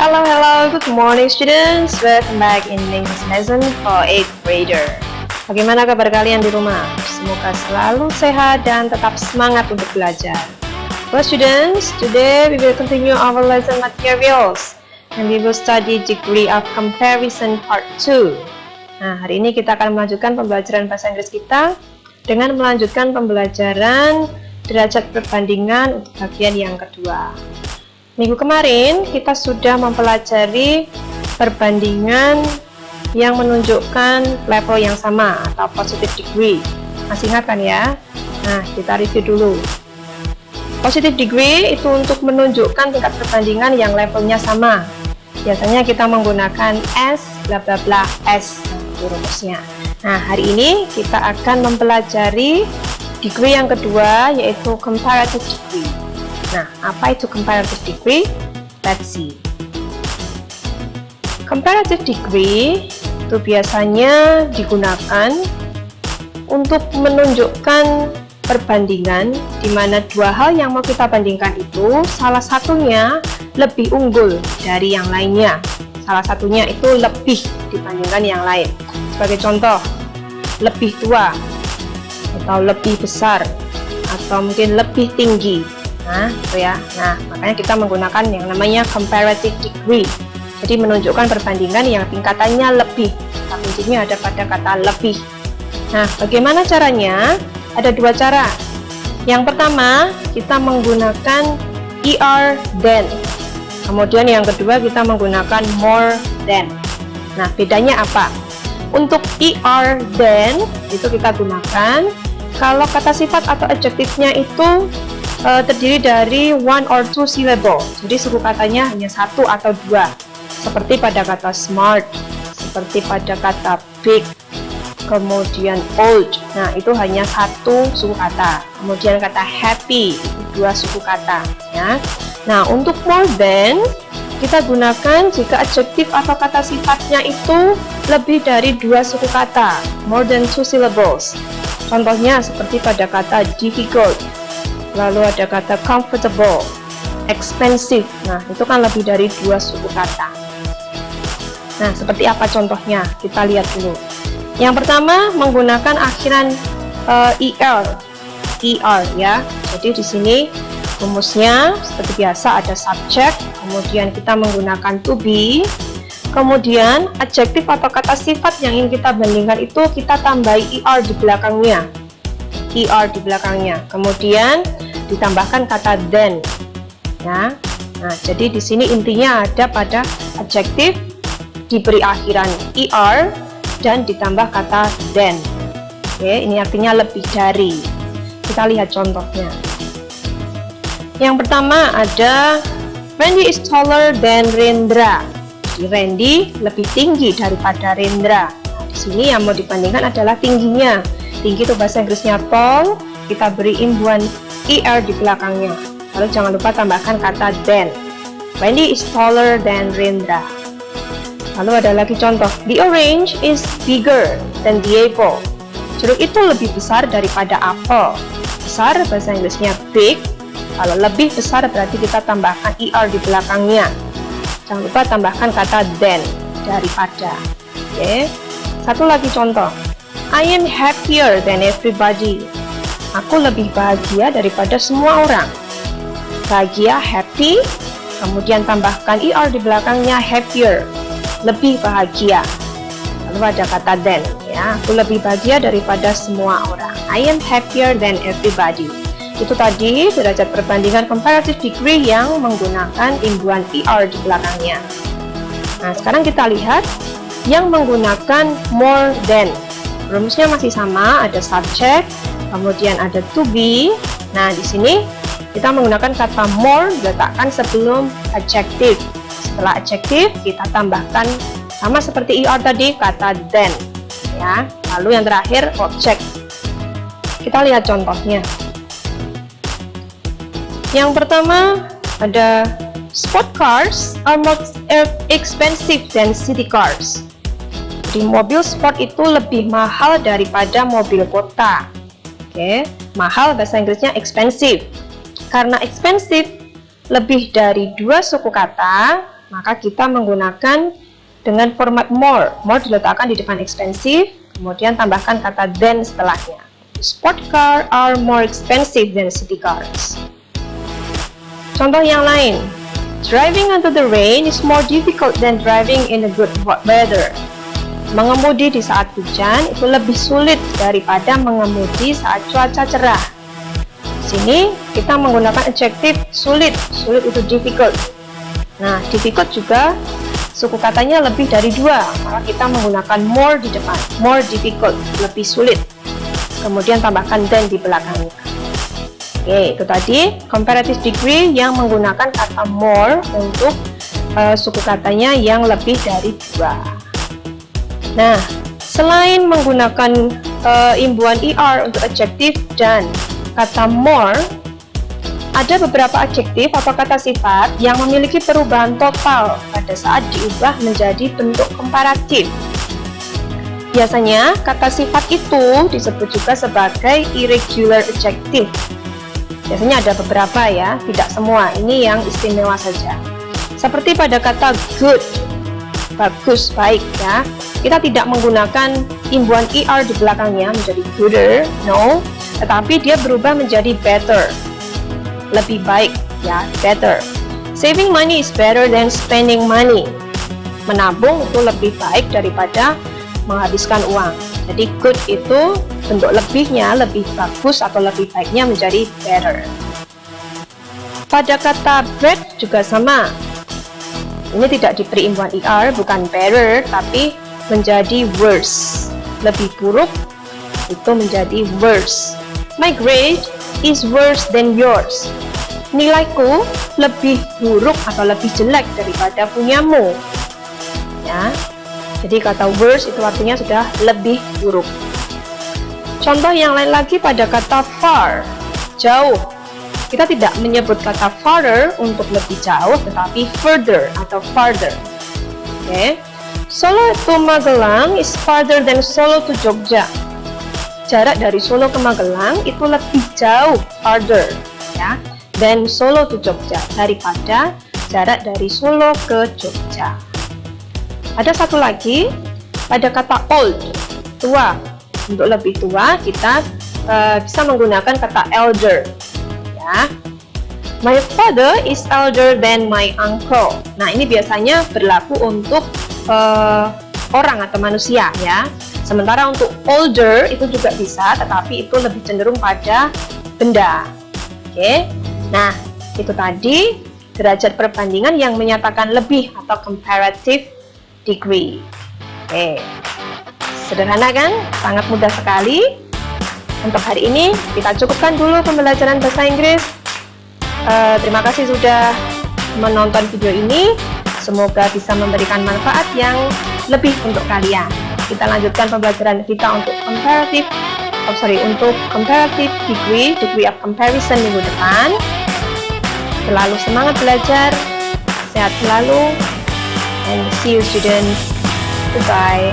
Hello, good morning students. Welcome back in English lesson for 8th grader. Bagaimana kabar kalian di rumah? Semoga selalu sehat dan tetap semangat untuk belajar. Well students, today we will continue our lesson materials and we will study degree of comparison part 2. Nah, hari ini kita akan melanjutkan pembelajaran bahasa Inggris kita dengan melanjutkan pembelajaran derajat perbandingan untuk bagian yang kedua. Minggu kemarin kita sudah mempelajari perbandingan yang menunjukkan level yang sama atau positive degree. Masih ingat kan ya? Nah, kita review dulu. Positive degree itu untuk menunjukkan tingkat perbandingan yang levelnya sama. Biasanya kita menggunakan S bla bla bla S itu rumusnya. Nah, hari ini kita akan mempelajari degree yang kedua, yaitu comparative degree. Nah, apa itu comparative degree? Let's see. Comparative degree itu biasanya digunakan untuk menunjukkan perbandingan di mana dua hal yang mau kita bandingkan itu salah satunya lebih unggul dari yang lainnya. Salah satunya itu lebih dibandingkan yang lain. Sebagai contoh, lebih tua atau lebih besar atau mungkin lebih tinggi. Nah, itu ya. Nah, makanya kita menggunakan yang namanya comparative degree. Jadi menunjukkan perbandingan yang tingkatannya lebih. Kata kuncinya ada pada kata lebih. Nah, bagaimana caranya? Ada dua cara. Yang pertama, kita menggunakan ER than. Kemudian yang kedua, kita menggunakan more than. Nah, bedanya apa? Untuk ER than itu kita gunakan kalau kata sifat atau adjektifnya itu terdiri dari one or two syllable. Jadi suku katanya hanya satu atau dua. Seperti pada kata smart, seperti pada kata big, kemudian old. Nah, itu hanya satu suku kata. Kemudian kata happy, itu dua suku kata ya. Nah, untuk more than kita gunakan jika adjektif atau kata sifatnya itu lebih dari dua suku kata, more than two syllables. Contohnya seperti pada kata difficult, lalu ada kata comfortable, expensive. Nah, itu kan lebih dari dua suku kata. Nah, seperti apa contohnya? Kita lihat dulu. Yang pertama menggunakan akhiran er ya. Jadi di sini rumusnya seperti biasa ada subject, kemudian kita menggunakan to be, kemudian adjektif atau kata sifat yang ingin kita bandingkan itu kita tambahi er di belakangnya. ER di belakangnya. Kemudian ditambahkan kata than. Ya. Nah, jadi di sini intinya ada pada adjektif diberi akhiran ER dan ditambah kata than. Oke, ini artinya lebih dari. Kita lihat contohnya. Yang pertama ada Randy is taller than Rendra. Jadi Randy lebih tinggi daripada Rendra. Nah, di sini yang mau dibandingkan adalah tingginya. Tinggi itu bahasa Inggrisnya tall, kita beri imbuhan ER di belakangnya. Lalu jangan lupa tambahkan kata than. Wendy is taller than Rendra. Lalu ada lagi contoh, the orange is bigger than the apple. Jeruk itu lebih besar daripada apel. Besar bahasa Inggrisnya big. Kalau lebih besar berarti kita tambahkan ER di belakangnya. Jangan lupa tambahkan kata than, daripada. Oke. Satu lagi contoh, I am happier than everybody. Aku lebih bahagia daripada semua orang. Bahagia, happy, kemudian tambahkan ER di belakangnya happier, lebih bahagia. Lalu ada kata than, ya. Aku lebih bahagia daripada semua orang. I am happier than everybody. Itu tadi derajat perbandingan comparative degree yang menggunakan imbuhan ER di belakangnya. Nah, sekarang kita lihat yang menggunakan more than. Rumusnya masih sama, ada subject, kemudian ada to be. Nah, di sini kita menggunakan kata more diletakkan sebelum adjektif. Setelah adjektif, kita tambahkan sama seperti ER tadi, kata than. Ya. Lalu yang terakhir, object. Kita lihat contohnya. Yang pertama ada sport cars are more expensive than city cars. Jadi mobil sport itu lebih mahal daripada mobil kota. Oke, mahal bahasa Inggrisnya expensive. Karena expensive lebih dari dua suku kata, maka kita menggunakan dengan format more. More diletakkan di depan expensive, kemudian tambahkan kata than setelahnya. Sport car are more expensive than city cars. Contoh yang lain, driving under the rain is more difficult than driving in a good weather. Mengemudi di saat hujan itu lebih sulit daripada mengemudi saat cuaca cerah. Di sini kita menggunakan adjektif sulit. Sulit itu difficult. Nah, difficult juga suku katanya lebih dari 2, maka kita menggunakan more di depan. More difficult, lebih sulit. Kemudian tambahkan than di belakangnya. Oke, itu tadi comparative degree yang menggunakan kata more untuk suku katanya yang lebih dari 2. Nah, selain menggunakan imbuhan ER untuk adjektif dan kata more, ada beberapa adjektif atau kata sifat yang memiliki perubahan total pada saat diubah menjadi bentuk komparatif. Biasanya, kata sifat itu disebut juga sebagai irregular adjective. Biasanya ada beberapa ya, tidak semua. Ini yang istimewa saja. Seperti pada kata good, bagus, baik ya. Kita tidak menggunakan imbuhan ER di belakangnya menjadi gooder, no. Tetapi dia berubah menjadi better, lebih baik ya, better. Saving money is better than spending money. Menabung itu lebih baik daripada menghabiskan uang. Jadi good itu bentuk lebihnya, lebih bagus atau lebih baiknya menjadi better. Pada kata bad juga sama. Ini tidak diberi imbuhan ER, bukan better, tapi menjadi worse. Lebih buruk itu menjadi worse. My grade is worse than yours. Nilaiku lebih buruk atau lebih jelek daripada punyamu. Ya. Jadi kata worse itu artinya sudah lebih buruk. Contoh yang lain lagi pada kata far, jauh. Kita tidak menyebut kata farther untuk lebih jauh, tetapi further atau farther. Oke. Solo to Magelang is farther than Solo to Jogja. Jarak dari Solo ke Magelang itu lebih jauh, farther, ya, than Solo to Jogja, daripada jarak dari Solo ke Jogja. Ada satu lagi pada kata old, tua. Untuk lebih tua kita bisa menggunakan kata elder. Ya. My father is elder than my uncle. Nah, ini biasanya berlaku untuk orang atau manusia ya. Sementara untuk older itu juga bisa, tetapi itu lebih cenderung pada benda. Oke. Nah, itu tadi derajat perbandingan yang menyatakan lebih atau comparative degree. Oke, sederhana kan? Sangat mudah sekali. Untuk hari ini kita cukupkan dulu pembelajaran bahasa Inggris. Terima kasih sudah menonton video ini. Semoga bisa memberikan manfaat yang lebih untuk kalian. Kita lanjutkan pembelajaran kita untuk comparative degree of comparison minggu depan. Selalu semangat belajar, sehat selalu. And see you students. Goodbye.